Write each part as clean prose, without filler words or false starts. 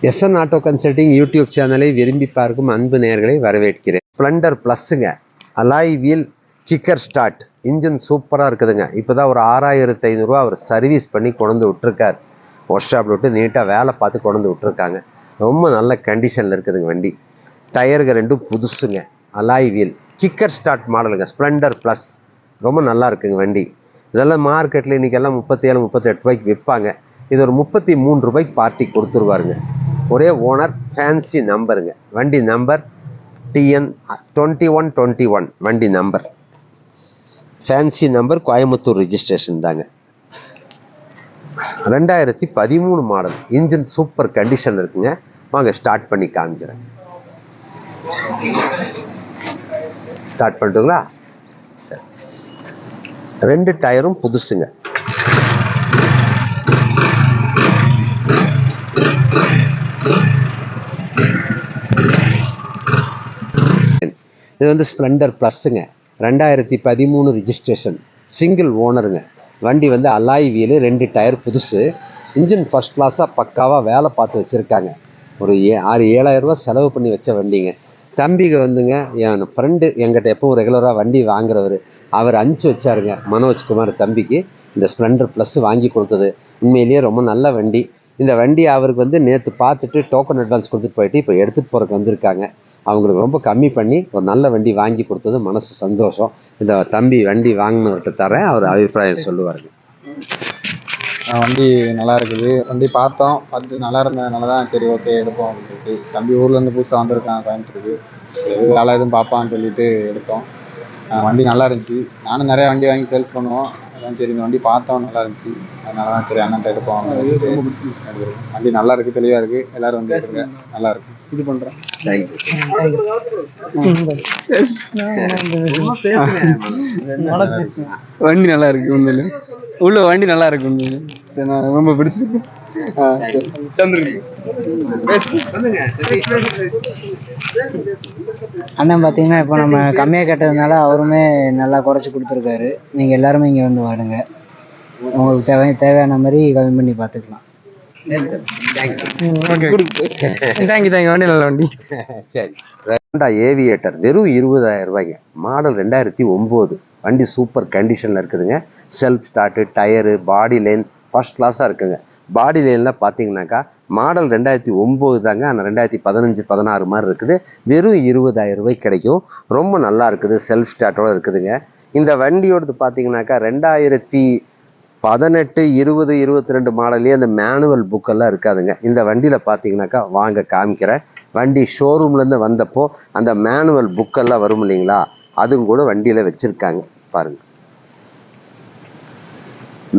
SN auto consulting YouTube சேனலை விரும்பி பார்க்கும் அன்பு நேயர்களை வரவேற்கிறேன். ஸ்ப்ளெண்டர் ப்ளஸ்ஸுங்க, alloy wheel, kicker start, engine சூப்பராக இருக்குதுங்க. இப்போ தான் ஒரு 6500 அவர் சர்வீஸ் பண்ணி கொண்டு விட்டுருக்கார். ஒர்க் ஷாப்பில் விட்டு நீட்டாக வேலை பார்த்து கொண்டு விட்டுருக்காங்க. ரொம்ப நல்ல கண்டிஷனில் இருக்குதுங்க வண்டி. டயருக்கு ரெண்டும் புதுசுங்க. அலாய் வீல், கிக்கர் ஸ்டார்ட் மாடலுங்க, ஸ்ப்ளெண்டர் ப்ளஸ். ரொம்ப நல்லா இருக்குங்க வண்டி. இதெல்லாம் மார்க்கெட்டில் இன்றைக்கெல்லாம் 37, 38 ரூபாய்க்கு விற்பாங்க. இது ஒரு 33 ரூபாய்க்கு பார்ட்டி கொடுத்துருவாருங்க. ஒரே ஓனர், ஃபேன்சி நம்பருங்க. வண்டி நம்பர் TN 2121 வண்டி number, fancy number, Coimbatore registration தாங்க. 2013 மாடல், இன்ஜின் சூப்பர் கண்டிஷன் இருக்குங்க. வாங்க ஸ்டார்ட் பண்ணி காமிக்கிறேன். ஸ்டார்ட் பண்ணிட்டுங்களா? ரெண்டு டயரும் புதுசுங்க. இது வந்து ஸ்ப்ளெண்டர் ப்ளஸ்ஸுங்க, 2013 ரிஜிஸ்ட்ரேஷன், சிங்கிள் ஓனருங்க. வண்டி வந்து அலாய் வீலு, ரெண்டு டயர் புதுசு, இன்ஜின் ஃபஸ்ட் கிளாஸாக பக்காவாக வேலை பார்த்து வச்சுருக்காங்க. ஒரு 6-7 ரூபா செலவு பண்ணி வச்ச வண்டிங்க. தம்பிக்கு வந்துங்க, என் ஃப்ரெண்டு எங்கிட்ட எப்பவும் ரெகுலராக வண்டி வாங்குறவர், அவர் அனுப்பிச்சி வச்சாருங்க. மனோஜ்குமார் தம்பிக்கு இந்த ஸ்ப்ளெண்டர் ப்ளஸ் வாங்கி கொடுத்தது. உண்மையிலேயே ரொம்ப நல்ல வண்டி. இந்த வண்டி அவருக்கு வந்து நேற்று பார்த்துட்டு டோக்கன் அட்வான்ஸ் கொடுத்துட்டு போயிட்டு இப்போ எடுத்துகிட்டு போகிறக்கு வந்திருக்காங்க. அவங்களுக்கு ரொம்ப கம்மி பண்ணி ஒரு நல்ல வண்டி வாங்கி கொடுத்தது மனசு சந்தோஷம். இந்த தம்பி வண்டி வாங்கினவர்கிட்ட தரேன், அவர் அபிப்பிராயம் சொல்லுவாருங்க. வண்டி நல்லா இருக்குது. வண்டி பார்த்து நல்லா இருந்ததுனால தான் சரி ஓகே எடுப்போம் அப்படின்னு சொல்லிட்டு. தம்பி ஊர்லேருந்து புதுசாக வந்திருக்கான் கோயம்புத்தூருக்கு, வேலை எதுவும் பார்ப்பான்னு சொல்லிட்டு எடுத்தோம். வண்டி நல்லா இருந்துச்சு. நானும் நிறையா வண்டி வாங்கி சேல்ஸ் பண்ணுவோம். அதான் சரி இந்த வண்டி பார்த்தோம், நல்லா இருந்துச்சு. அதனால தான் சரி அண்ணன்ட்ட எடுப்போம். வண்டி நல்லா இருக்குது, தெளிவாக இருக்குது. எல்லோரும் வந்து எடுத்துங்க, நல்லா இருக்குது. இது பண்ணுறேன். வண்டி நல்லா இருக்கு உண்மையில, உள்ள வண்டி நல்லா இருக்கு உண்மையில. சரி, நான் ரொம்ப பிடிச்சிருக்கு. அண்ணன் பார்த்தீங்கன்னா இப்போ நம்ம கம்மியாக கேட்டதுனால அவருமே நல்லா குறைச்சி கொடுத்துருக்காரு. நீங்கள் எல்லாருமே இங்கே வந்து வாடுங்க, உங்களுக்கு தேவையான மாதிரி கம்மி பண்ணி பார்த்துக்கலாம். தேங்க்யூ. வண்டி நல்ல வண்டி. சரி, ஹோண்டா ஏவியேட்டர் வெறும் 20,000 ரூபாய்ங்க. மாடல் 2009. வண்டி சூப்பர் கண்டிஷனில் இருக்குதுங்க. செல்ஃப் ஸ்டார்ட்டு, டயரு, பாடி லைன் ஃபர்ஸ்ட் கிளாஸாக இருக்குங்க. பாடி லைனில் பார்த்தீங்கன்னாக்கா மாடல் 2009 தாங்க, ஆனால் 2015, 16 மாதிரி இருக்குது. வெறும் 20,000 ரூபாய்க்கு கிடைக்கும். ரொம்ப நல்லா இருக்குது, செல்ஃப் ஸ்டார்ட்டோடு இருக்குதுங்க. இந்த வண்டியோடது பார்த்தீங்கன்னாக்கா 2018, 20, 22 மாடல்லே அந்த மேனுவல் புக்கெல்லாம் இருக்காதுங்க. இந்த வண்டியில் பார்த்தீங்கன்னாக்கா வாங்க காமிக்கிறேன். வண்டி ஷோரூம்லேருந்து வந்தப்போ அந்த மேனுவல் புக்கெல்லாம் வரும் இல்லைங்களா, அதுவும் கூட வண்டியில் வச்சுருக்காங்க பாருங்கள்.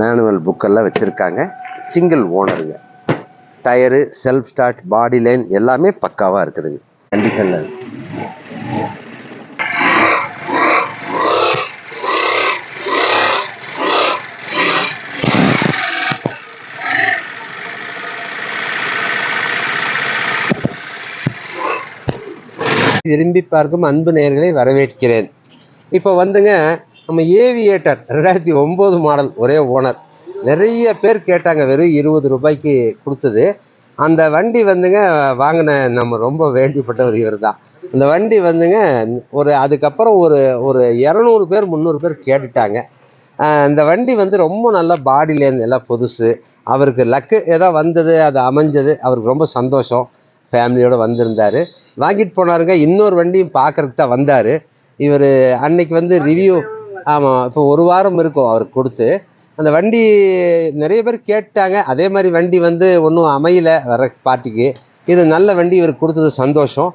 மேனுவல் புக்கெல்லாம் வச்சுருக்காங்க. சிங்கிள் ஓனருங்க. Tyre, self start, body line எல்லாமே பக்காவாக இருக்குதுங்க கண்டிஷனில். விரும்பி பார்க்கும் அன்பு நேயர்களை வரவேற்கிறேன். இப்போ வந்துங்க, நம்ம ஏவியேட்டர் 2009 மாடல், ஒரே ஓனர். நிறைய பேர் கேட்டாங்க, வெறும் 20 ரூபாய்க்கு கொடுத்தது. அந்த வண்டி வந்துங்க வாங்கின நம்ம ரொம்ப வேண்டிப்பட்டவர் இவர் தான். அந்த வண்டி வந்துங்க அதுக்கப்புறம் ஒரு 200 பேர் 300 பேர் கேட்டுட்டாங்க. இந்த வண்டி வந்து ரொம்ப நல்ல பாடியிலேருந்து எல்லாம் புதுசு. அவருக்கு லக்கு ஏதோ வந்தது, அது அமைஞ்சது, அவருக்கு ரொம்ப சந்தோஷம். ஃபேமிலியோடு வந்திருந்தார், வாங்கிட்டு போனாருங்க. இன்னொரு வண்டியும் பார்க்குறதுக்கு தான் வந்தார் இவர். அன்னைக்கு வந்து ரிவ்யூ, ஆமாம், இப்போ 1 வாரம் இருக்கும் அவருக்கு கொடுத்து. அந்த வண்டி நிறைய பேர் கேட்டாங்க. அதே மாதிரி வண்டி வந்து ஒன்றும் அமையலை வர பார்ட்டிக்கு. இது நல்ல வண்டி, இவருக்கு கொடுத்தது சந்தோஷம்.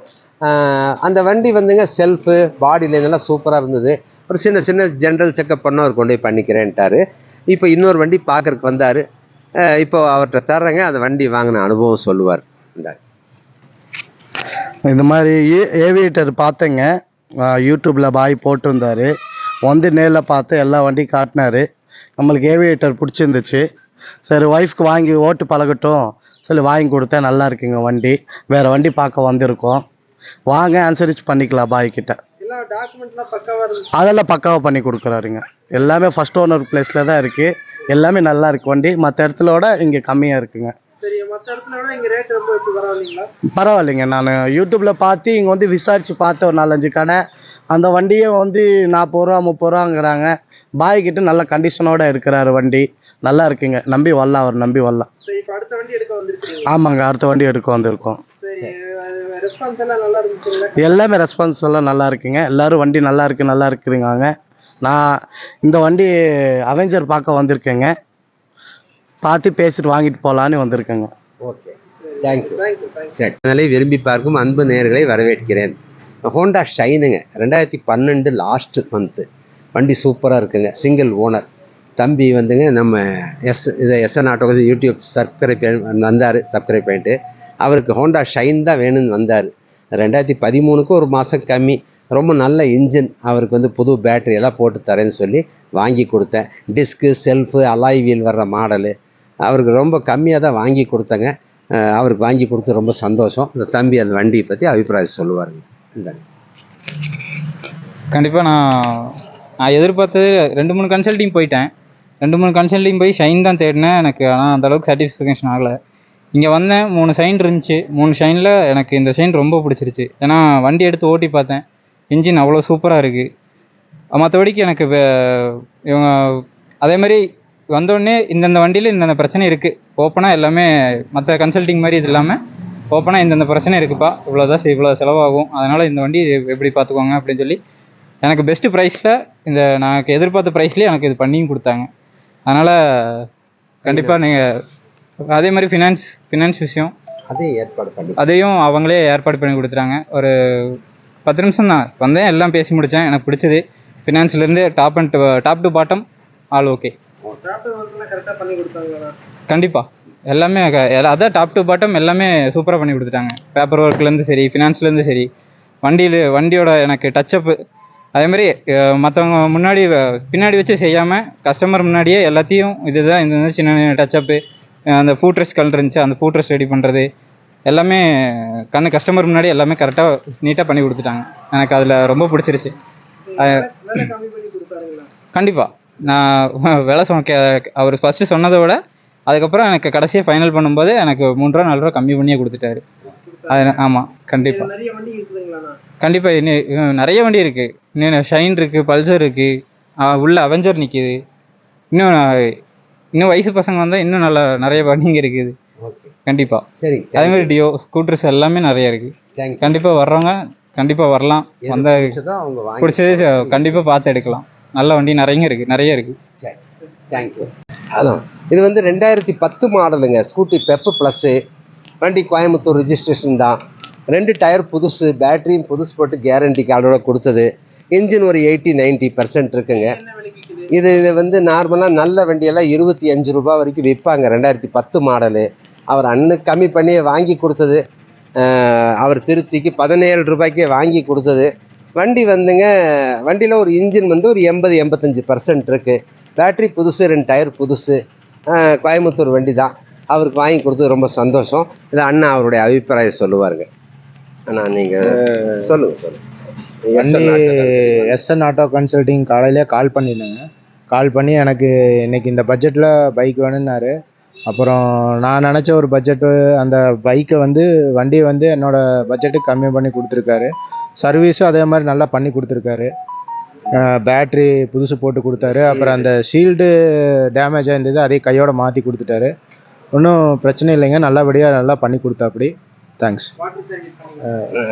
அந்த வண்டி வந்துங்க செல்ஃபு, பாடி லைன் எல்லாம் சூப்பராக இருந்தது. ஒரு சின்ன ஜென்ரல் செக்கப் பண்ண அவர் கொண்டு போய் பண்ணிக்கிறேன்ட்டார். இப்போ இன்னொரு வண்டி பார்க்குறதுக்கு வந்தார். இப்போ அவர்கிட்ட தர்றேங்க, அந்த வண்டி வாங்கின அனுபவம் சொல்லுவார். இந்த மாதிரி ஏவியேட்டர் பார்த்தேங்க, யூடியூப்பில் பாய் போட்டிருந்தாரு. வந்து நேரில் பார்த்து எல்லா வண்டியும் காட்டினாரு. நம்மளுக்கு ஏவியேட்டர் பிடிச்சிருந்துச்சு. சரி ஒய்ஃப்க்கு வாங்கி ஓட்டு பழகட்டும் சொல்லி வாங்கி கொடுத்தேன். நல்லா இருக்குங்க வண்டி. வேறு வண்டி பார்க்க வந்திருக்கோம், வாங்க அனுசரித்து பண்ணிக்கலாம் பாய்கிட்ட. அதெல்லாம் பக்காவாக பண்ணி கொடுக்குறாருங்க. எல்லாமே ஃபஸ்ட் ஓனர் பிளேஸில் தான் இருக்குது. எல்லாமே நல்லா இருக்குது வண்டி. மற்ற இடத்துல விட இங்கே கம்மியாக இருக்குங்க. மற்ற இடத்துல விட இங்கே ரேட் ரொம்ப எப்படி பரவாயில்லைங்களா? பரவாயில்லைங்க. நான் யூடியூப்பில் பார்த்து இங்கே வந்து விசாரித்து பார்த்தேன் ஒரு 4-5 கடை. அந்த வண்டியை வந்து 40 ரூபா 30 ரூபாங்கிறாங்க. பாய்கிட்ட நல்ல கண்டிஷனோட இருக்கிறாரு வண்டி. நல்லா இருக்குங்க. நம்பி வரலாம், அவர் நம்பி வரலாம். சரி, இப்போ அடுத்த வண்டி எடுக்க வந்திருக்கீங்க. ஆமாங்க, அடுத்த வண்டி எடுக்க வந்திருக்கோம். சரி, ரெஸ்பான்ஸ் எல்லாம் நல்லா இருந்துச்சுங்களா? எல்லாமே ரெஸ்பான்ஸ் எல்லாம் நல்லா இருக்குங்க. எல்லாரும் வண்டி நல்லா இருக்குறீங்க. நான் இந்த வண்டி அவெஞ்சர் பார்க்க வந்திருக்கேங்க. பார்த்து பேசிட்டு வாங்கிட்டு போகலான்னு வந்திருக்கேங்க. Okay, thank you. சரி, அதனாலே விரும்பி பார்க்கும் அன்பு நேயர்களை வரவேற்கிறேன். ஹோண்டா ஷைனுங்க, 2012 லாஸ்ட் மந்த்து. வண்டி சூப்பராக இருக்குங்க. Single owner. தம்பி வந்துங்க நம்ம எஸ்என் ஆட்டோ யூடியூப் சப்ஸ்கிரைப் பண்ணிட்டு அவருக்கு ஹோண்டா ஷைன் தான் வேணும்னு வந்தார். 2013க்கு ஒரு மாதம் கம்மி. ரொம்ப நல்ல இன்ஜின். அவருக்கு வந்து புது பேட்டரி எல்லாம் போட்டு தரேன்னு சொல்லி வாங்கி கொடுத்தேன். டிஸ்க்கு, செல்ஃபு, அலாய் வீல் வர்ற மாடலு. அவருக்கு ரொம்ப கம்மியாக தான் வாங்கி கொடுத்தேங்க. அவருக்கு வாங்கி கொடுத்து ரொம்ப சந்தோஷம். இந்த தம்பி அந்த வண்டியை பற்றி அபிப்பிராயம் சொல்லுவாருங்க. இந்தாங்க. கண்டிப்பாக நான் எதிர்பார்த்தது 2-3 கன்சல்ட்டிங் போயிட்டேன். 2-3 கன்சல்ட்டிங் போய் ஷைன் தான் தேடினேன். எனக்கு ஆனால் அந்தளவுக்கு சாட்டிஸ்ஃபேக்ஷன் ஆகலை. இங்கே வந்தேன், 3 ஷைன் இருந்துச்சு. 3 ஷைனில் எனக்கு இந்த ஷைன் ரொம்ப பிடிச்சிருச்சு. ஏன்னா வண்டி எடுத்து ஓட்டி பார்த்தேன். இன்ஜின் அவ்வளோ சூப்பராக இருக்குது. மற்றபடிக்கு எனக்கு இவங்க அதே மாதிரி வந்தோடனே இந்தந்த வண்டியில் இந்தந்த பிரச்சனை இருக்குது. ஓப்பனாக எல்லாமே மற்ற கன்சல்ட்டிங் மாதிரி இது இல்லாமல் ஓப்பனாக இந்தந்த பிரச்சனை இருக்குப்பா, இவ்வளோ செலவாகும், அதனால் இந்த வண்டி எப்படி பார்த்துக்கோங்க அப்படின்னு சொல்லி எனக்கு பெஸ்ட்டு ப்ரைஸில் இந்த நான் எதிர்பார்த்த ப்ரைஸ்லேயே எனக்கு இது பண்ணியும் கொடுத்தாங்க. அதனால் கண்டிப்பாக நீங்கள் அதே மாதிரி ஃபினான்ஸ் விஷயம் அதையும் அவங்களே ஏற்பாடு பண்ணி கொடுத்துட்டாங்க. ஒரு 10 நிமிஷம் தான் வந்தேன், எல்லாம் பேசி முடித்தேன். எனக்கு பிடிச்சது ஃபினான்ஸ்லேருந்து top to bottom all okay. கண்டிப்பாக எல்லாமே அதான் டாப் டு பாட்டம் எல்லாமே சூப்பராக பண்ணி கொடுத்துட்டாங்க. பேப்பர் ஒர்க்லேருந்து சரி, ஃபினான்ஸ்லேருந்து சரி, வண்டியோட எனக்கு டச்சப்பு அதே மாதிரி மற்றவங்க பின்னாடி வச்சு செய்யாமல் கஸ்டமர் முன்னாடியே எல்லாத்தையும் இதுதான் இந்த சின்ன டச்சப்பு, அந்த ஃபூட்ரெஸ் கலர் இருந்துச்சு, அந்த ஃபூட்ரெஸ் ரெடி பண்ணுறது எல்லாமே கஸ்டமர் முன்னாடி எல்லாமே கரெக்டாக நீட்டாக பண்ணி கொடுத்துட்டாங்க. எனக்கு அதில் ரொம்ப பிடிச்சிருச்சு. கண்டிப்பாக நான் வேலை அவர் ஃபஸ்ட்டு சொன்னதை விட அதுக்கப்புறம் எனக்கு கடைசியாக ஃபைனல் பண்ணும்போது எனக்கு 3 ரூபா 4 ரூபா கம்மி பண்ணியே கொடுத்துட்டாரு. அது ஆமாம், கண்டிப்பாக இன்னும் நிறைய வண்டி இருக்குது. இன்னும் ஷைன் இருக்குது, பல்சர் இருக்குது, உள்ள அவெஞ்சர் நிற்கிது. இன்னும் வயசு பசங்க வந்தால் இன்னும் நிறைய வண்டிங்க இருக்குது. கண்டிப்பாக சரி. அதே மாதிரி டியோ ஸ்கூட்டர்ஸ் எல்லாமே நிறைய இருக்குது. கண்டிப்பாக வர்றவங்க கண்டிப்பாக வரலாம். வந்த பிடிச்சது கண்டிப்பாக பார்த்து எடுக்கலாம். நல்ல வண்டி நிறைய இருக்குது. சரி, தேங்க்யூ. அதான் இது வந்து 2010 மாடலுங்க. Scooty pep plus. வண்டி கோயம்புத்தூர் ரிஜிஸ்ட்ரேஷன் தான். 2 டயர் புதுசு, பேட்டரியும் புதுசு போட்டு கேரண்டி கார்டோட கொடுத்தது. இன்ஜின் ஒரு 80-90% இருக்குங்க. இது வந்து நார்மலாக நல்ல வண்டியெல்லாம் 25 ரூபா வரைக்கும் விற்பாங்க. 2010 மாடலு. அவர் அண்ணனுக்கு கம்மி பண்ணி வாங்கி கொடுத்தது. அவர் திருப்திக்கு 17 ரூபாய்க்கே வாங்கி கொடுத்தது. வண்டி வந்துங்க, வண்டியில் ஒரு இன்ஜின் வந்து ஒரு 80-85% இருக்குது. பேட்ரி புதுசு, 2 டயர் புதுசு. கோயம்புத்தூர் வண்டி தான். அவருக்கு வாங்கி கொடுத்தது ரொம்ப சந்தோஷம். இது அண்ணா அவருடைய அபிப்பிராயம் சொல்லுவாருங்க. அண்ணா நீங்கள் சொல்லுங்கள். வண்டி எஸ்என் ஆட்டோ கன்சல்ட்டிங் காலையிலே கால் பண்ணியிருந்தேங்க. கால் பண்ணி எனக்கு இன்றைக்கி இந்த பட்ஜெட்டில் பைக் வேணும்னாரு. அப்புறம் நான் நினச்ச ஒரு பட்ஜெட்டு அந்த பைக்கை வண்டியை என்னோடய பட்ஜெட்டுக்கு கம்மி பண்ணி கொடுத்துருக்காரு. சர்வீஸும் அதே மாதிரி நல்லா பண்ணி கொடுத்துருக்காரு. பேட்ரி புதுசு போட்டு கொடுத்தாரு. அப்புறம் அந்த ஷீல்டு டேமேஜ் ஆயிருந்தது, அதே கையோட மாற்றி கொடுத்துட்டாரு. ஒன்றும் பிரச்சனை இல்லைங்க, நல்லபடியாக நல்லா பண்ணி கொடுத்தாப்படி. தேங்க்ஸ்.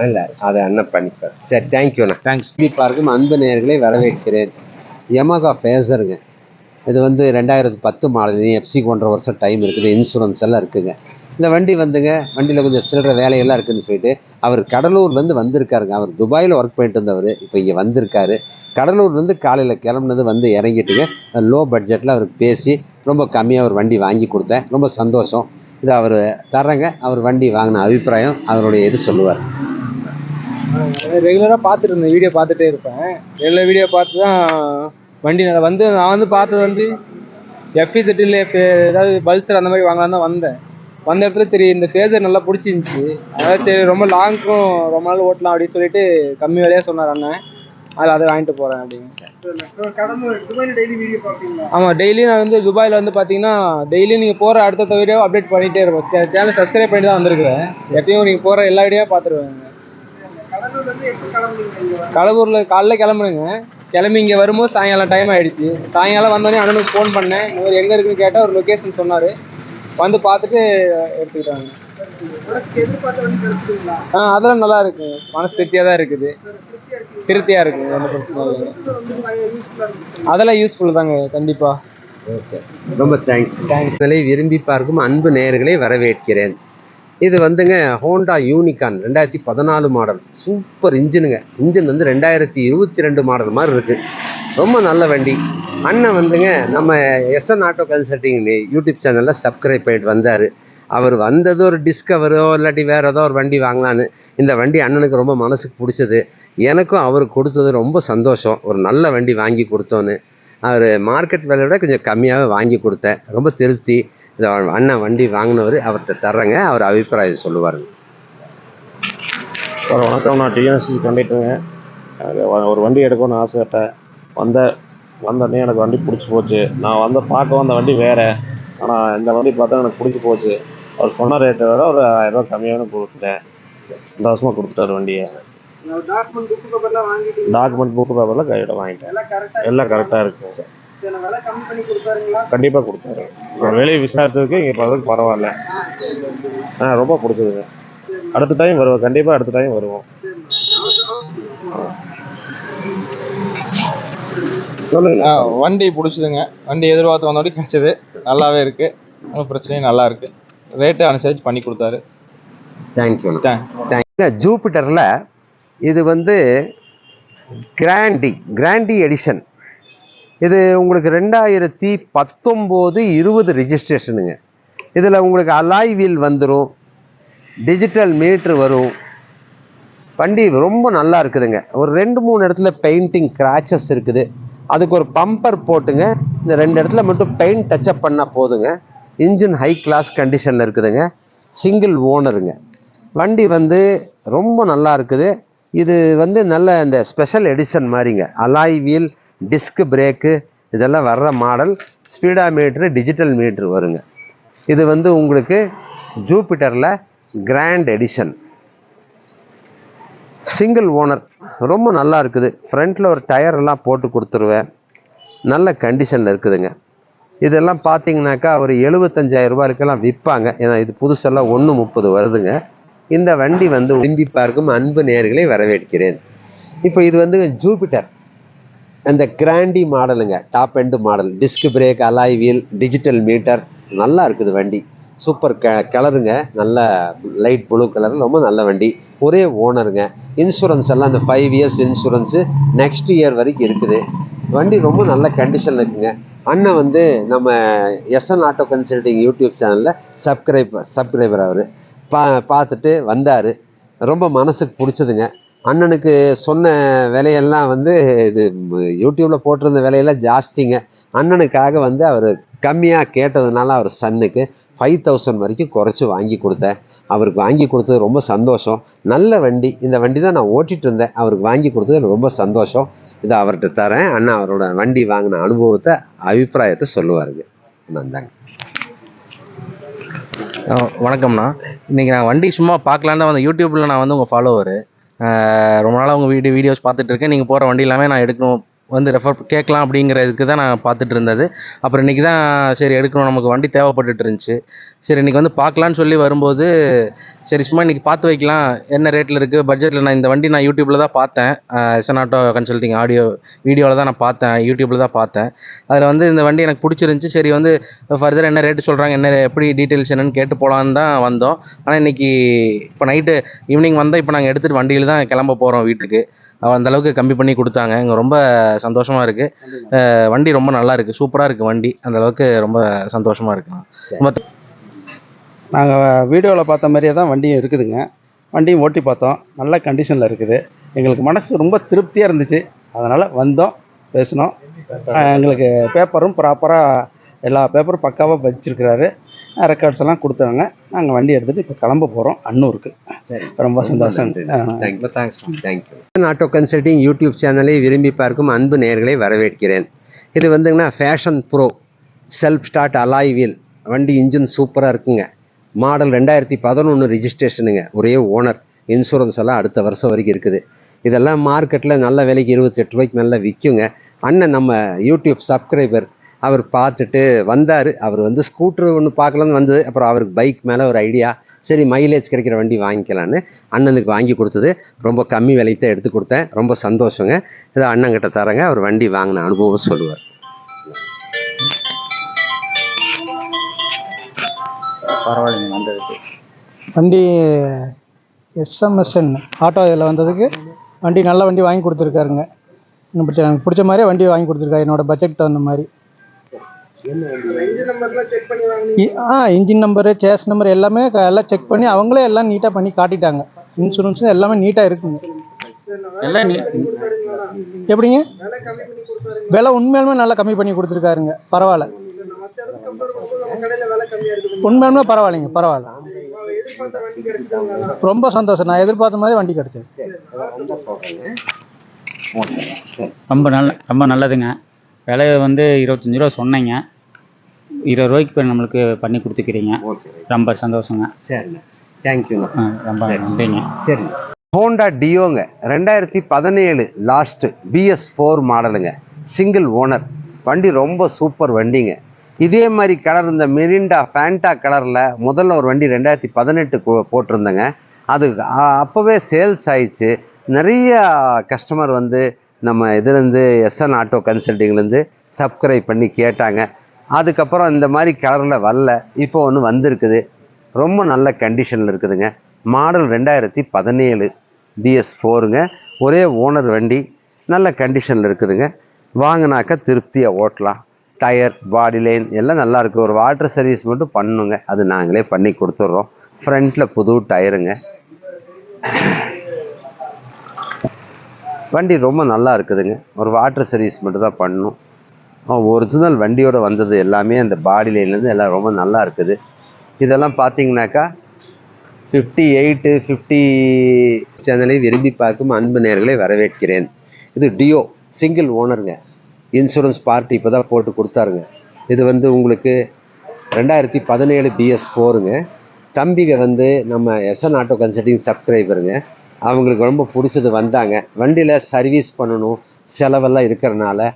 இல்லை, அதை அண்ணன் பண்ணிப்பார். சரி, தேங்க்யூண்ணா. தேங்க்ஸ். பார்க்கும் அன்பு நேயர்களை வரவேற்கிறேன். யமகா ஃபேஸருங்க. இது வந்து 2010 மாடல். எஃப்சிக்கு 1.5 வருஷம் டைம் இருக்குது. இன்சூரன்ஸ் எல்லாம் இருக்குதுங்க. இந்த வண்டி வந்துங்க, வண்டியில் கொஞ்சம் சில்லற வேலையெல்லாம் இருக்குதுன்னு சொல்லிட்டு அவர் கடலூர்லேருந்து வந்திருக்காருங்க. அவர் துபாயில் ஒர்க் பண்ணிட்டு இருந்தவர், இப்போ இங்கே வந்திருக்காரு. கடலூர்லேருந்து காலையில் கிளம்புனது வந்து இறங்கிட்டுங்க. லோ பட்ஜெட்டில் அவருக்கு பேசி ரொம்ப கம்மியாக ஒரு வண்டி வாங்கி கொடுத்தேன். ரொம்ப சந்தோஷம். இது அவர் தர்றங்க. அவர் வண்டி வாங்கின அபிப்பிராயம் அவருடைய இது சொல்லுவார். ரெகுலராக பார்த்துட்டு இருந்தேன், வீடியோ பார்த்துட்டே இருப்பேன். ரெகுலர் வீடியோ பார்த்து தான் வண்டி நான் பார்த்தது எஃப்இ இல்லை ஏதாவது பல்சர் அந்த மாதிரி வாங்கலாம் தான் வந்தேன். வந்த இடத்துல சரி இந்த ஃபேஸர் நல்லா பிடிச்சிருந்துச்சி. அதாவது சரி ரொம்ப லாங்க்கும் ரொம்ப நாள் ஓட்டலாம் அப்படின்னு சொல்லிட்டு கம்மி விலையாக சொன்னார் அண்ணன். அதில் அதை வாங்கிட்டு போகிறேன் அப்படிங்க. துபாயில் டெய்லி வீடியோ பார்ப்பீங்களா? ஆமாம், டெய்லியும் நான் வந்து துபாயில் வந்து பார்த்தீங்கன்னா டெய்லியும் நீங்கள் போகிற அடுத்த வீடியோ அப்டேட் பண்ணிகிட்டே இருப்போம். சேனல் சப்ஸ்கிரைப் பண்ணி தான் வந்திருக்கிறேன். எப்பயும் நீங்கள் போகிற எல்லா வீடியோவும் பார்த்துருவேங்க. கடலூர்லேருந்து எப்போ கிளம்புனீங்க? கடலூரில் காலைல கிளம்புனுங்க. கிளம்பி இங்கே வரும்போது சாயங்காலம் டைம் ஆகிடுச்சு. சாயங்காலம் வந்தோடனே அண்ணனுக்கு ஃபோன் பண்ணேன். இந்த மாதிரி எங்கே இருக்குன்னு கேட்டால் ஒரு லொக்கேஷன் சொன்னார். வந்து பார்த்துட்டு எடுத்துக்கிட்டாங்க. எதிர்பார்த்த வண்டி கிடைச்சிங்களா? அதெல்லாம் நல்லா இருக்கு. மனசு திருப்தியாக தான் இருக்குது. திருப்தியாக இருக்குங்க. எந்த பிரச்சனை இல்லை. அதெல்லாம் யூஸ்ஃபுல் தாங்க கண்டிப்பாக. ஓகே, ரொம்ப தேங்க்ஸ். விரும்பி பார்க்கும் அன்பு நேயர்களை வரவேற்கிறேன். இது வந்துங்க ஹோண்டா யூனிகான் 2014 மாடல். சூப்பர் இன்ஜினுங்க. இன்ஜின் வந்து 2022 மாடல் மாதிரி இருக்குது. ரொம்ப நல்ல வண்டி. அண்ணன் வந்துங்க நம்ம எஸ்என் ஆட்டோ கன்சல்டிங் யூடியூப் சேனலில் சப்ஸ்கிரைப் பண்ணிட்டு வந்தார். அவர் வந்தது ஒரு டிஸ்கவரோ இல்லாட்டி வேறு ஏதோ ஒரு வண்டி வாங்கலான்னு. இந்த வண்டி அண்ணனுக்கு ரொம்ப மனசுக்கு பிடிச்சது. எனக்கும் அவருக்கு கொடுத்தது ரொம்ப சந்தோஷம். ஒரு நல்ல வண்டி வாங்கி கொடுத்தோன்னு அவர் மார்க்கெட் விலையை விட கொஞ்சம் கம்மியாகவே வாங்கி கொடுத்தேன். ரொம்ப திருப்தி. இந்த அண்ணன் வண்டி வாங்கினவர் அவர்கிட்ட தர்றேங்க. அவர் அபிப்பிராயம் சொல்லுவாருங்க. சார் வணக்கம், நான் டிஎன்எஸ்சி கண்டிட்டுங்க. ஒரு வண்டி எடுக்கணும்னு ஆசைப்பட்டேன். வந்தோடனே எனக்கு வண்டி பிடிச்சி போச்சு. நான் பார்க்க வந்த வண்டி வேறு, ஆனால் இந்த வண்டி பார்த்தா எனக்கு பிடிச்சி போச்சு. அவர் சொன்ன ரேட்டை விட ஒரு 1000 ரூபா கம்மியான கொடுத்துட்டேன். சந்தோஷமாக கொடுத்துட்டாரு வண்டியை. டாக்குமெண்ட் புக்கு பேப்பர்லாம் வாங்கிட்டு டாக்குமெண்ட் புக்கு பேப்பர்லாம் கையோட வாங்கிட்டேன். எல்லாம் கரெக்டாக இருக்குது. விலை கம்மி பண்ணி கொடுத்தாருங்களா? கண்டிப்பாக கொடுத்தாரு. வெளியே விசாரிச்சதுக்கு இங்கே பார்த்ததுக்கு பரவாயில்ல. ரொம்ப பிடிச்சதுங்க. அடுத்த டைம் வருவோம். கண்டிப்பாக அடுத்த டைம் வருவோம். சொல்லுங்க. வண்டி பிடிச்சதுங்க. வண்டி எதிர்பார்த்து வந்தோடனே கிடச்சிது. நல்லாவே இருக்குது. ஒன்றும் பிரச்சனையும் நல்லா இருக்குது. ரேட்டு அனுசரித்து பண்ணி கொடுத்தாரு. தேங்க்யூ. ஜூபிட்டரில் இது வந்து கிராண்டி எடிஷன். இது உங்களுக்கு 2019-20 ரிஜிஸ்ட்ரேஷனுங்க. இதில் உங்களுக்கு அலாய் வீல் வந்துடும், டிஜிட்டல் மீட்ரு வரும். வண்டி ரொம்ப நல்லா இருக்குதுங்க. ஒரு 2-3 இடத்துல பெயிண்டிங் கிராச்சஸ் இருக்குது. அதுக்கு ஒரு பம்பர் போட்டுங்க. இந்த 2 இடத்துல மட்டும் பெயிண்ட் டச்சப் பண்ணால் போதுங்க. இன்ஜின் ஹை கிளாஸ் கண்டிஷனில் இருக்குதுங்க. சிங்கிள் ஓனருங்க. வண்டி வந்து ரொம்ப நல்லா இருக்குது. இது வந்து நல்ல இந்த ஸ்பெஷல் எடிஷன் மாதிரிங்க. அலாய் வீல், டிஸ்க் பிரேக்கு இதெல்லாம் வர்ற model. Speedometer, digital meter வருங்க. இது வந்து உங்களுக்கு ஜூபிட்டரில் கிராண்ட் எடிஷன், சிங்கிள் ஓனர். ரொம்ப நல்லா இருக்குது. ஃப்ரண்ட்டில் ஒரு டயர் எல்லாம் போட்டு கொடுத்துருவேன். நல்ல கண்டிஷனில் இருக்குதுங்க. இதெல்லாம் பார்த்தீங்கன்னாக்கா ஒரு 75,000 ரூபாய்க்கெல்லாம் விற்பாங்க. ஏன்னா இது புதுசெல்லாம் 1.30 வருதுங்க. இந்த வண்டி வந்து விரும்பி பார்க்கும் அன்பு நேயர்களை வரவேற்கிறேன். இப்போ இது வந்து ஜூபிட்டர் அந்த கிராண்டி மாடலுங்க. Top end model. Disc brake, alloy wheel, digital meter. நல்லா இருக்குது வண்டி. சூப்பர் கலருங்க. நல்ல லைட் ப்ளூ கலர். ரொம்ப நல்ல வண்டி. ஒரே ஓனருங்க. இன்சூரன்ஸ் எல்லாம் அந்த 5 இயர்ஸ் இன்சூரன்ஸு நெக்ஸ்ட் இயர் வரைக்கும் இருக்குது. வண்டி ரொம்ப நல்ல கண்டிஷனில் இருக்குங்க. அண்ணன் வந்து நம்ம எஸ்என் ஆட்டோ கன்சல்டிங் யூடியூப் சேனலில் சப்ஸ்கிரைபர் அவர் பார்த்துட்டு வந்தார். ரொம்ப மனசுக்கு பிடிச்சதுங்க. அண்ணனுக்கு சொன்ன விலையெல்லாம் வந்து இது யூடியூப்பில் போட்டிருந்த விலையெல்லாம் ஜாஸ்திங்க. அண்ணனுக்காக வந்து அவர் கம்மியாக கேட்டதுனால அவர் சன்னுக்கு 5,000 வரைக்கும் குறைச்சி வாங்கி கொடுத்தேன். அவருக்கு வாங்கி கொடுத்தது ரொம்ப சந்தோஷம். நல்ல வண்டி. இந்த வண்டி தான் நான் ஓட்டிகிட்டு இருந்தேன். அவருக்கு வாங்கி கொடுத்தது எனக்கு ரொம்ப சந்தோஷம். இதை அவர்கிட்ட தரேன். அண்ணா அவரோட வண்டி வாங்கின அனுபவத்தை, அபிப்பிராயத்தை சொல்லுவாருங்க. நன்றாங்க. வணக்கம்ண்ணா. இன்றைக்கி நான் வண்டி சும்மா பார்க்கலான்னு தான் வந்து யூடியூப்பில் நான் வந்து உங்கள் ஃபாலோவரு. ரொம்ப நாளாக உங்கள் வீடியோஸ் பார்த்துட்ருக்கேன். நீங்கள் போகிற வண்டி எல்லாமே நான் எடுக்கணும் வந்து ரெஃபர் கேட்கலாம் அப்படிங்கிறதுக்கு தான் நான் பார்த்துட்டு இருந்தது. அப்புறம் இன்றைக்கி தான் சரி எடுக்கணும், நமக்கு வண்டி தேவைப்பட்டுட்டு இருந்துச்சு. சரி இன்றைக்கி வந்து பார்க்கலான்னு சொல்லி வரும்போது சரி சும்மா இன்றைக்கி பார்த்து வைக்கலாம் என்ன ரேட்டில் இருக்குது பட்ஜெட்டில். நான் இந்த வண்டி நான் யூடியூப்பில் தான் பார்த்தேன். எஸ்என் ஆட்டோ கன்சல்டிங் வீடியோவில் தான் நான் பார்த்தேன். யூடியூப்பில் தான் பார்த்தேன். அதில் வந்து இந்த வண்டி எனக்கு பிடிச்சிருந்துச்சி. சரி வந்து ஃபர்தர் என்ன ரேட்டு சொல்கிறாங்க, என்ன எப்படி டீட்டெயில்ஸ் என்னென்னு கேட்டு போகலான்னு தான் வந்தோம். ஆனால் இன்றைக்கி இப்போ நைட்டு ஈவினிங் வந்தால் இப்போ நாங்கள் எடுத்துகிட்டு வண்டியில் தான் கிளம்ப போகிறோம் வீட்டுக்கு. அந்தளவுக்கு கம்மி பண்ணி கொடுத்தாங்க. இங்கே ரொம்ப சந்தோஷமாக இருக்குது. வண்டி ரொம்ப நல்லா இருக்குது. சூப்பராக இருக்குது வண்டி. அந்தளவுக்கு ரொம்ப சந்தோஷமாக இருக்குண்ணா. ரொம்ப நாங்கள் வீடியோவில் பார்த்த மாதிரியே தான் வண்டியும் இருக்குதுங்க. வண்டியும் ஓட்டி பார்த்தோம். நல்ல கண்டிஷனில் இருக்குது. எங்களுக்கு மனசு ரொம்ப திருப்தியாக இருந்துச்சு. அதனால் வந்தோம், பேசினோம். எங்களுக்கு பேப்பரும் ப்ராப்பராக எல்லா பேப்பரும் பக்காவாக வச்சுருக்கிறாரு. ரெக்கார்ட்ஸ் எல்லாம் கொடுத்தாங்க. நாங்கள் வண்டி எடுத்துகிட்டு இப்போ கிளம்ப போகிறோம் அன்னூருக்கு. சரி, ரொம்ப சந்தோஷம். தேங்க்ஸ். ஆட்டோ கன்சல்டிங் யூடியூப் சேனலை விரும்பி பார்க்கும் அன்பு நேயர்களை வரவேற்கிறேன். இது வந்துங்கன்னா Passion Pro self start alloy wheel வண்டி. இன்ஜின் சூப்பராக இருக்குங்க. மாடல் 2011 ரிஜிஸ்ட்ரேஷனுங்க. ஒரே ஓனர். இன்சூரன்ஸ் எல்லாம் அடுத்த வருஷம் வரைக்கும் இருக்குது. இதெல்லாம் மார்க்கெட்டில் நல்ல விலைக்கு 28 ரூபாய்க்கு மேலே விற்குங்க. அண்ணன் நம்ம யூடியூப் சப்ஸ்கிரைபர், அவர் பார்த்துட்டு வந்தார். அவர் வந்து ஸ்கூட்ரு ஒன்று பார்க்கலான்னு வந்தது. அப்புறம் அவருக்கு பைக் மேலே ஒரு ஐடியா, சரி மைலேஜ் கிடைக்கிற வண்டி வாங்கிக்கலான்னு அண்ணனுக்கு வாங்கி கொடுத்தது. ரொம்ப கம்மி விலைக்கு தான் எடுத்து கொடுத்தேன். ரொம்ப சந்தோஷங்க. இதை அண்ணங்கிட்ட தரேங்க. அவர் வண்டி வாங்கின அனுபவம் சொல்லுவார். பரவாயில்லைங்க வந்ததுக்கு. வண்டி எஸ்எம்எஸ்என் ஆட்டோ இதில் வந்ததுக்கு வண்டி நல்ல வண்டி வாங்கி கொடுத்துருக்காருங்க. எனக்கு பிடிச்ச மாதிரியே வண்டி வாங்கி கொடுத்துருக்காரு, என்னோடய பட்ஜெட் தகுந்த மாதிரி. இன்ஜின் நம்பர்லாம் செக் பண்ணி வாங்கினீங்க? இன்ஜின் நம்பரு, சேஸ் நம்பர் எல்லாமே எல்லாம் செக் பண்ணி அவங்களே எல்லாம் நீட்டாக பண்ணி காட்டிட்டாங்க. இன்சூரன்ஸ் எல்லாமே நீட்டாக இருக்குங்க. எப்படிங்க? விலை உண்மையாலுமே நல்லா கம்மி பண்ணி கொடுத்துருக்காருங்க. பரவாயில்ல, உண்மையாலுமே பரவாயில்லைங்க. பரவாயில்ல, ரொம்ப சந்தோஷம். நான் எதிர்பார்த்த மாதிரி வண்டி கிடைச்சது. ரொம்ப நல்லதுங்க. விலை வந்து 25 ரூபா சொன்னீங்க, 20 ரூபாய்க்கு இப்போ நம்மளுக்கு பண்ணி கொடுத்துக்கிறீங்க. ரொம்ப சந்தோஷங்க. சரிண்ணா, தேங்க்யூண்ணா. ரொம்ப நன்றிங்க. சரி. ஹோண்டா டியோங்க, 2017 லாஸ்ட்டு BS4 மாடலுங்க. சிங்கிள் ஓனர் வண்டி. ரொம்ப சூப்பர் வண்டிங்க. இதே மாதிரி கலர் இந்த மிரிண்டா ஃபேண்டா கலரில் முதல்ல ஒரு வண்டி 2018 போட்டிருந்தேங்க. அது அப்போவே சேல்ஸ் ஆயிடுச்சு. நிறைய கஸ்டமர் வந்து நம்ம இதுலேருந்து SN ஆட்டோ கன்சல்டிங்லேருந்து சப்ஸ்கிரைப் பண்ணி கேட்டாங்க. அதுக்கப்புறம் இந்த மாதிரி கலரில் வரல, இப்போ ஒன்று வந்திருக்குது. ரொம்ப நல்ல கண்டிஷனில் இருக்குதுங்க. மாடல் 2017 BS4ங்க. ஒரே ஓனர் வண்டி. நல்ல கண்டிஷனில் இருக்குதுங்க. வாங்கினாக்கா திருப்தியாக ஓட்டலாம். டயர், பாடி லைன் எல்லாம் நல்லாயிருக்கு. ஒரு வாட்டர் சர்வீஸ் மட்டும் பண்ணணுங்க, அது நாங்களே பண்ணி கொடுத்துட்றோம். ஃப்ரண்ட்டில் புது டயருங்க. வண்டி ரொம்ப நல்லா இருக்குதுங்க. ஒரு வாட்டர் சர்வீஸ் மட்டும் தான் பண்ணணும். ஒரிஜினல் வண்டியோடு வந்தது எல்லாமே அந்த பாடி லைன்லேருந்து எல்லாம் ரொம்ப நல்லா இருக்குது. இதெல்லாம் பார்த்தீங்கன்னாக்கா 58, 50 சேனலை விரும்பி பார்க்கும் அன்பு நேயர்களை வரவேற்கிறேன். இது டியோ சிங்கிள் ஓனருங்க. இன்சூரன்ஸ் பார்ட்டி இப்போ தான் போட்டு கொடுத்தாருங்க. இது வந்து உங்களுக்கு 2017 BS4ங்க. தம்பிங்க வந்து நம்ம SN ஆட்டோ கன்சல்டிங் சப்ஸ்கிரைபருங்க. அவங்களுக்கு ரொம்ப பிடிச்சது வந்தாங்க. வண்டியில் சர்வீஸ் பண்ணணும், செலவெல்லாம் இருக்கிறனால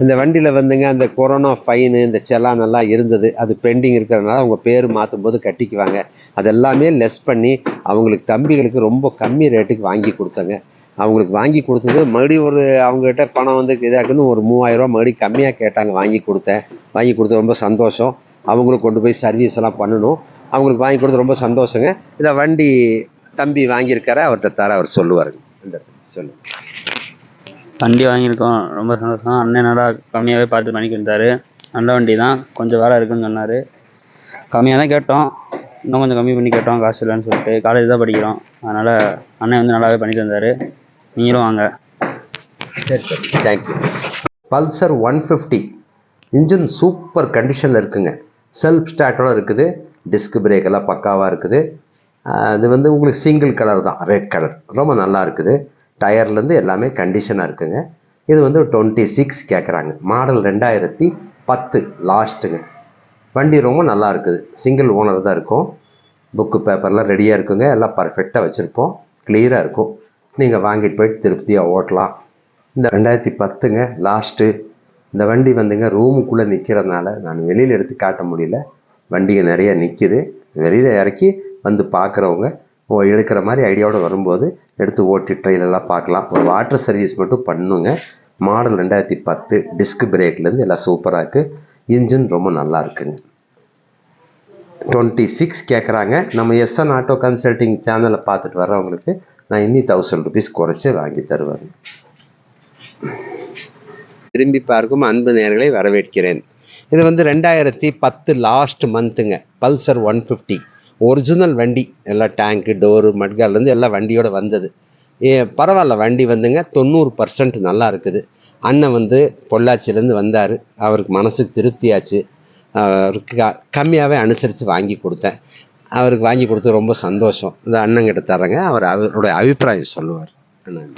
இந்த வண்டியில் வந்துங்க அந்த கொரோனா ஃபைனு, இந்த செலானெல்லாம் இருந்தது. அது பெண்டிங் இருக்கிறதுனால அவங்க பேர் மாற்றும் போது கட்டிக்குவாங்க. அதெல்லாமே லெஸ் பண்ணி அவங்களுக்கு தம்பிகளுக்கு ரொம்ப கம்மி ரேட்டுக்கு வாங்கி கொடுத்தாங்க. அவங்களுக்கு வாங்கி கொடுத்தது மறுபடியும் ஒரு அவங்ககிட்ட பணம் வந்து இதாக்குன்னு ஒரு 3000 ரூபா மறுபடியும் கம்மியாக கேட்டாங்க. வாங்கி கொடுத்து ரொம்ப சந்தோஷம். அவங்களுக்கு கொண்டு போய் சர்வீஸ் எல்லாம் பண்ணணும். அவங்களுக்கு வாங்கி கொடுத்து ரொம்ப சந்தோஷங்க. இதை வண்டி தம்பி வாங்கியிருக்காரு, அவர்கிட்ட தர அவர் சொல்லுவாருங்க. இந்த சொல்லு. வண்டி வாங்கியிருக்கோம், ரொம்ப சந்தோஷம். அண்ணன் நல்லா கம்மியாகவே பார்த்து பண்ணி கொடுத்தாரு. நல்ல வண்டி தான், கொஞ்சம் வேலை இருக்குன்னு சொன்னார். கம்மியாக தான் கேட்டோம், இன்னும் கொஞ்சம் கம்மி பண்ணி கேட்டோம், காசு இல்லைன்னு சொல்லிட்டு. காலேஜ் தான் படிக்கிறோம், அதனால் அண்ணன் வந்து நல்லாவே பண்ணி தந்தார். நீங்களும் வாங்க. சரி, தேங்க்யூ. பல்சர் 150 இன்ஜின் சூப்பர் கண்டிஷனில் இருக்குங்க. செல்ஃப் ஸ்டார்ட்டோடு இருக்குது. டிஸ்க் பிரேக் எல்லாம் பக்காவாக இருக்குது. அது வந்து உங்களுக்கு சிங்கிள் கலர் தான், ரெட் கலர். ரொம்ப நல்லா இருக்குது. டயர்லேருந்து எல்லாமே கண்டிஷனாக இருக்குங்க. இது வந்து 26 கேட்குறாங்க. மாடல் 2010 லாஸ்ட்டுங்க. வண்டி ரொம்ப நல்லா இருக்குது. சிங்கிள் ஓனர் தான் இருக்கும். புக்கு பேப்பர்லாம் ரெடியாக இருக்குங்க. எல்லாம் பர்ஃபெக்டாக வச்சுருப்போம். கிளியராக இருக்கும். நீங்கள் வாங்கிட்டு போய்ட்டு திருப்தியாக ஓட்டலாம். இந்த 2010ங்க லாஸ்ட்டு. இந்த வண்டி வந்துங்க ரூமுக்குள்ளே நிற்கிறதுனால நான் வெளியில் எடுத்து காட்ட முடியல. வண்டிங்க நிறைய நிற்கிது. வெளியில் இறக்கி வந்து பார்க்குறவங்க எடுக்கிற மாதிரி ஐடியாவோடு வரும்போது எடுத்து ஓட்டி ட்ரெயிலெல்லாம் பார்க்கலாம். ஒரு வாட்டர் சர்வீஸ் மட்டும் பண்ணுங்க. மாடல் 2010 டிஸ்க் பிரேக்லேருந்து எல்லாம் சூப்பராக இருக்குது. இன்ஜின் ரொம்ப நல்லா இருக்குங்க. 26 கேட்குறாங்க. நம்ம SN ஆட்டோ கன்சல்டிங் சேனலை பார்த்துட்டு வர்றவங்களுக்கு நான் இன்னி 1000 rupees குறைச்சி வாங்கி தருவேன். விரும்பி பார்க்கும் அன்பு நேயர்களை வரவேற்கிறேன். இது வந்து 2010 லாஸ்ட் மந்த்துங்க. பல்சர் 150 ஒரிஜினல் வண்டி. எல்லாம் டேங்க்கு, டோரு, மட்கார்லேருந்து எல்லாம் வண்டியோடு வந்தது. பரவாயில்ல, வண்டி வந்துங்க 90% நல்லா இருக்குது. அண்ணன் வந்து பொள்ளாச்சியிலேருந்து வந்தார். அவருக்கு மனசுக்கு திருப்தியாச்சு. அவருக்கு கம்மியாகவே அனுசரித்து வாங்கி கொடுத்தேன். அவருக்கு வாங்கி கொடுத்து ரொம்ப சந்தோஷம். இந்த அண்ணங்கிட்ட தர்றேங்க, அவர் அவருடைய அபிப்பிராயம் சொல்லுவார். அண்ணன்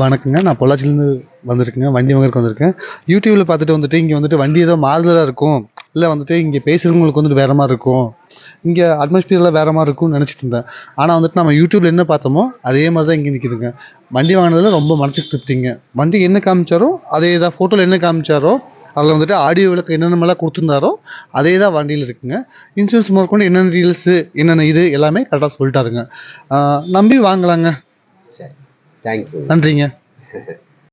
வணக்கங்க, நான் பொள்ளாச்சிலேருந்து வந்திருக்கேங்க, வண்டி வாங்கறதுக்கு வந்திருக்கேன். யூடியூப்பில் பார்த்துட்டு வந்துட்டு இங்கே வந்துட்டு வண்டி ஏதோ மாறுதலாக இருக்கும், இல்லை வந்துட்டு இங்கே பேசுகிறவங்களுக்கு வந்துட்டு வேறு மாதிரி இருக்கும், இங்கே அட்மாஸ்பியரில் வேறு மாதிரி இருக்கும்னு நினச்சிட்டு இருந்தேன். ஆனால் வந்துட்டு நம்ம யூடியூப்பில் என்ன பார்த்தோமோ அதே மாதிரி தான் இங்கே நிற்கிதுங்க. வண்டி வாங்கினதில் ரொம்ப மனசுக்கு திருப்திங்க. வண்டி என்ன காமிச்சாரோ அதே தான், ஃபோட்டோவில் என்ன காமிச்சாரோ அதில் வந்துட்டு ஆடியோ விளக்கு என்னென்னமெல்லாம் கொடுத்துருந்தாரோ அதே தான் வண்டியில் இருக்குங்க. இன்சூரன்ஸ் முதற்கொண்டு என்னென்ன டீல்ஸு என்னென்ன இது எல்லாமே கரெக்டாக சொல்லிட்டாருங்க. நம்பி வாங்கலாங்க. சரி, தேங்க்யூ, நன்றிங்க.